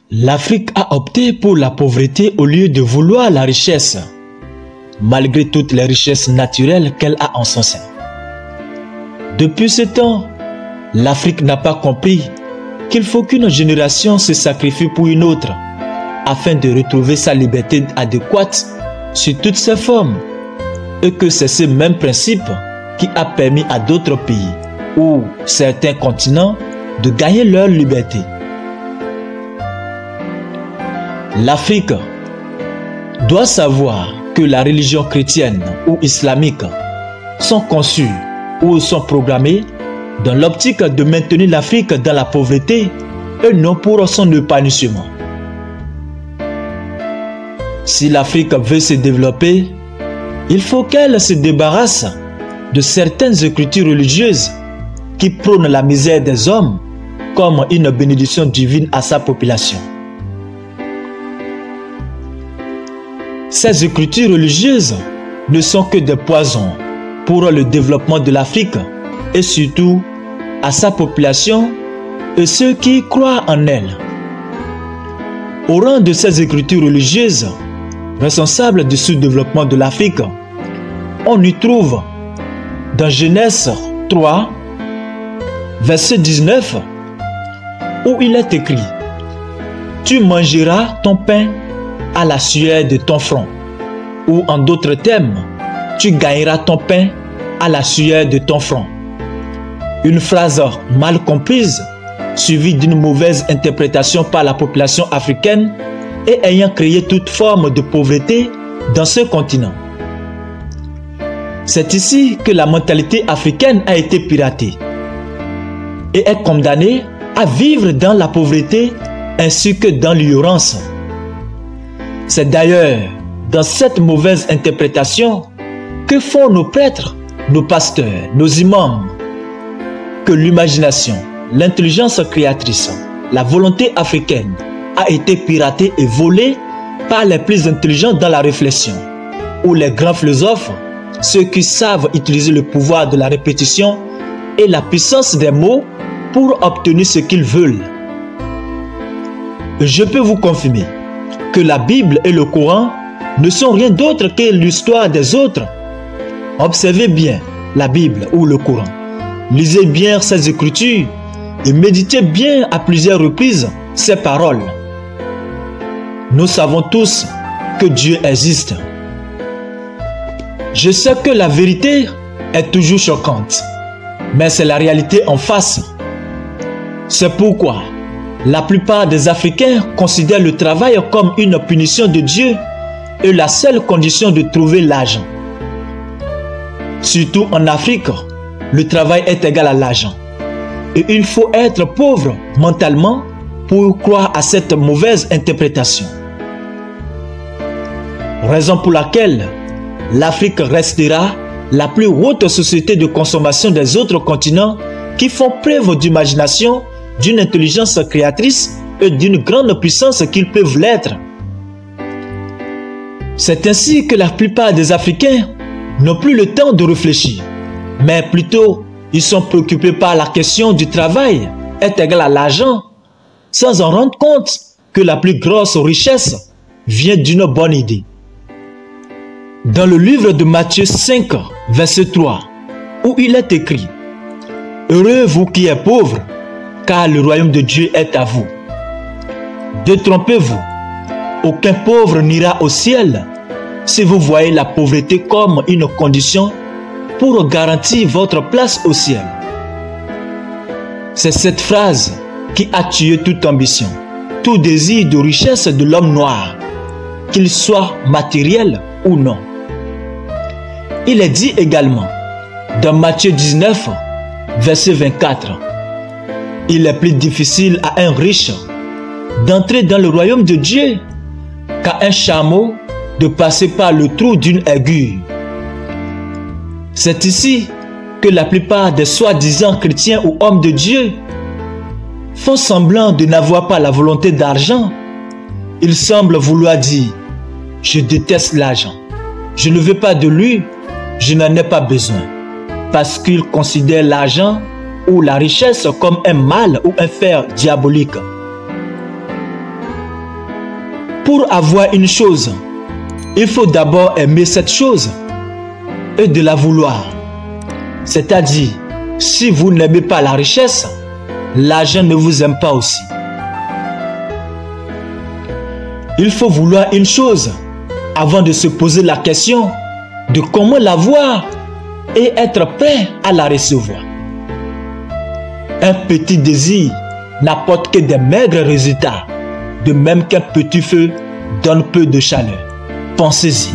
L'Afrique a opté pour la pauvreté au lieu de vouloir la richesse, malgré toutes les richesses naturelles qu'elle a en son sein. Depuis ce temps, l'Afrique n'a pas compris qu'il faut qu'une génération se sacrifie pour une autre afin de retrouver sa liberté adéquate sous toutes ses formes, et que c'est ce même principe qui a permis à d'autres pays ou certains continents de gagner leur liberté. L'Afrique doit savoir que la religion chrétienne ou islamique sont conçues ou sont programmées dans l'optique de maintenir l'Afrique dans la pauvreté et non pour son épanouissement. Si l'Afrique veut se développer, il faut qu'elle se débarrasse de certaines écritures religieuses qui prônent la misère des hommes comme une bénédiction divine à sa population. Ces écritures religieuses ne sont que des poisons pour le développement de l'Afrique et surtout à sa population et ceux qui croient en elle. Au rang de ces écritures religieuses responsables du sous-développement de l'Afrique, on y trouve dans Genèse 3, verset 19, où il est écrit « Tu mangeras ton pain à la sueur de ton front » ou en d'autres termes, « Tu gagneras ton pain à la sueur de ton front ». Une phrase mal comprise, suivie d'une mauvaise interprétation par la population africaine et ayant créé toute forme de pauvreté dans ce continent. C'est ici que la mentalité africaine a été piratée et est condamnée à vivre dans la pauvreté ainsi que dans l'ignorance. C'est d'ailleurs dans cette mauvaise interprétation que font nos prêtres, nos pasteurs, nos imams, que l'imagination, l'intelligence créatrice, la volonté africaine a été piratée et volée par les plus intelligents dans la réflexion, ou les grands philosophes, ceux qui savent utiliser le pouvoir de la répétition et la puissance des mots pour obtenir ce qu'ils veulent. Je peux vous confirmer que la Bible et le Coran ne sont rien d'autre que l'histoire des autres. Observez bien la Bible ou le Coran. Lisez bien ces écritures et méditez bien à plusieurs reprises ces paroles. Nous savons tous que Dieu existe. Je sais que la vérité est toujours choquante, mais c'est la réalité en face. C'est pourquoi la plupart des Africains considèrent le travail comme une punition de Dieu et la seule condition de trouver l'argent. Surtout en Afrique, le travail est égal à l'argent. Et il faut être pauvre mentalement pour croire à cette mauvaise interprétation. Raison pour laquelle l'Afrique restera la plus haute société de consommation des autres continents qui font preuve d'imagination, d'une intelligence créatrice et d'une grande puissance qu'ils peuvent l'être. C'est ainsi que la plupart des Africains n'ont plus le temps de réfléchir, mais plutôt ils sont préoccupés par la question du travail est égal à l'argent, sans en rendre compte que la plus grosse richesse vient d'une bonne idée. Dans le livre de Matthieu 5, verset 3, où il est écrit « Heureux vous qui êtes pauvres, car le royaume de Dieu est à vous. Détrompez-vous, aucun pauvre n'ira au ciel si vous voyez la pauvreté comme une condition pour garantir votre place au ciel. » C'est cette phrase qui a tué toute ambition, tout désir de richesse de l'homme noir, qu'il soit matériel ou non. Il est dit également dans Matthieu 19, verset 24, « Il est plus difficile à un riche d'entrer dans le royaume de Dieu qu'à un chameau de passer par le trou d'une aiguille. » C'est ici que la plupart des soi-disant chrétiens ou hommes de Dieu font semblant de n'avoir pas la volonté d'argent. Ils semblent vouloir dire « Je déteste l'argent, je ne veux pas de lui, je n'en ai pas besoin », parce qu'ils considèrent l'argent ou la richesse comme un mal ou un fer diabolique. pour avoir une chose, il faut d'abord aimer cette chose et de la vouloir. C'est-à-dire, si vous n'aimez pas la richesse, l'argent ne vous aime pas aussi. Il faut vouloir une chose avant de se poser la question de comment l'avoir et être prêt à la recevoir. Un petit désir n'apporte que des maigres résultats, de même qu'un petit feu donne peu de chaleur. Pensez-y.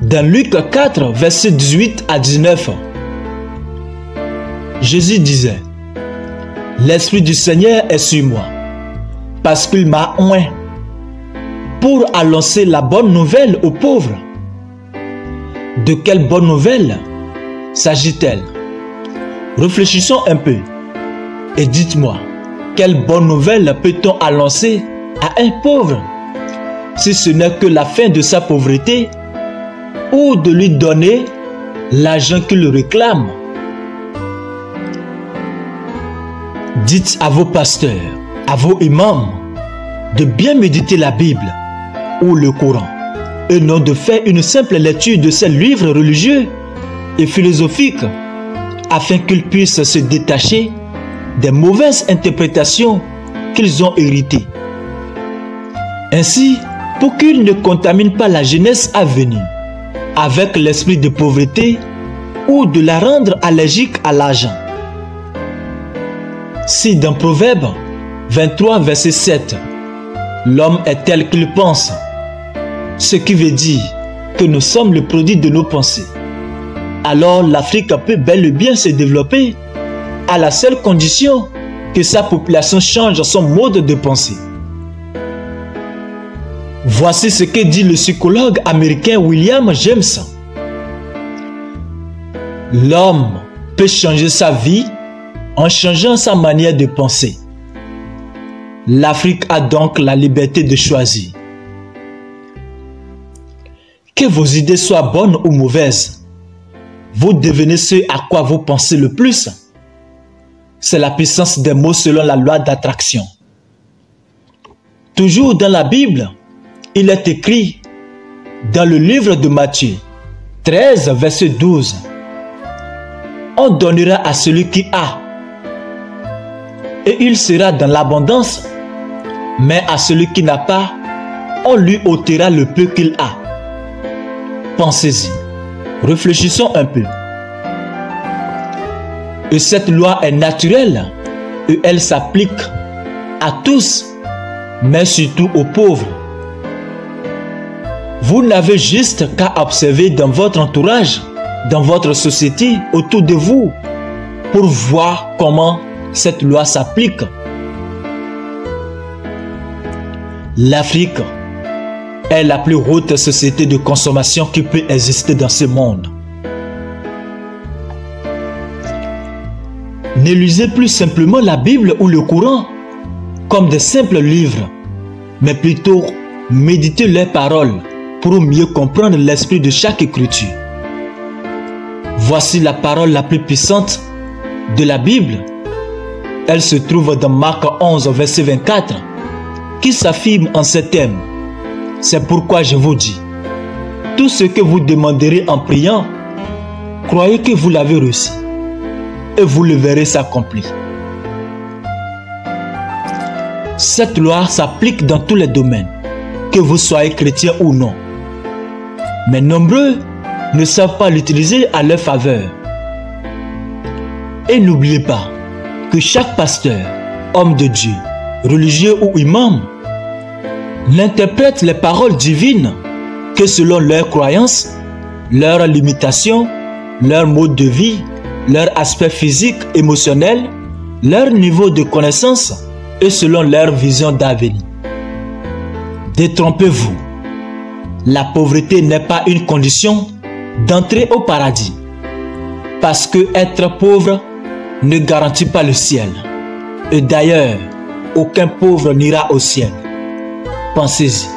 Dans Luc 4, versets 18 à 19, Jésus disait: « L'Esprit du Seigneur est sur moi, parce qu'il m'a oint pour annoncer la bonne nouvelle aux pauvres. » De quelle bonne nouvelle s'agit-elle? Réfléchissons un peu et dites-moi, quelle bonne nouvelle peut-on annoncer à un pauvre si ce n'est que la fin de sa pauvreté ou de lui donner l'argent qu'il réclame? Dites à vos pasteurs, à vos imams, de bien méditer la Bible ou le Coran et non de faire une simple lecture de ces livres religieux et philosophiques afin qu'ils puissent se détacher des mauvaises interprétations qu'ils ont héritées. Ainsi, pour qu'ils ne contaminent pas la jeunesse à venir avec l'esprit de pauvreté ou de la rendre allergique à l'argent. Si dans Proverbe 23, verset 7, l'homme est tel qu'il pense, ce qui veut dire que nous sommes le produit de nos pensées, alors l'Afrique peut bel et bien se développer à la seule condition que sa population change son mode de pensée. Voici ce que dit le psychologue américain William James. L'homme peut changer sa vie en changeant sa manière de penser. L'Afrique a donc la liberté de choisir. Que vos idées soient bonnes ou mauvaises, vous devenez ce à quoi vous pensez le plus. C'est la puissance des mots selon la loi d'attraction. Toujours dans la Bible, il est écrit dans le livre de Matthieu 13, verset 12. On donnera à celui qui a, et il sera dans l'abondance, mais à celui qui n'a pas, on lui ôtera le peu qu'il a. Pensez-y, réfléchissons un peu. Et cette loi est naturelle et elle s'applique à tous, mais surtout aux pauvres. Vous n'avez juste qu'à observer dans votre entourage, dans votre société, autour de vous, pour voir comment cette loi s'applique. L'Afrique est la plus haute société de consommation qui peut exister dans ce monde. Ne lisez plus simplement la Bible ou le Coran comme des simples livres, mais plutôt méditez leurs paroles pour mieux comprendre l'esprit de chaque écriture. Voici la parole la plus puissante de la Bible. Elle se trouve dans Marc 11, verset 24, qui s'affirme en ces termes. C'est pourquoi je vous dis, tout ce que vous demanderez en priant, croyez que vous l'avez reçu, et vous le verrez s'accomplir. Cette loi s'applique dans tous les domaines, que vous soyez chrétien ou non. Mais nombreux ne savent pas l'utiliser à leur faveur. Et n'oubliez pas que chaque pasteur, homme de Dieu, religieux ou imam, n'interprète les paroles divines que selon leurs croyances, leurs limitations, leur mode de vie, leur aspect physique, émotionnel, leur niveau de connaissance et selon leur vision d'avenir. Détrompez-vous, la pauvreté n'est pas une condition d'entrer au paradis, parce que être pauvre ne garantit pas le ciel. Et d'ailleurs, aucun pauvre n'ira au ciel. Pensez-y.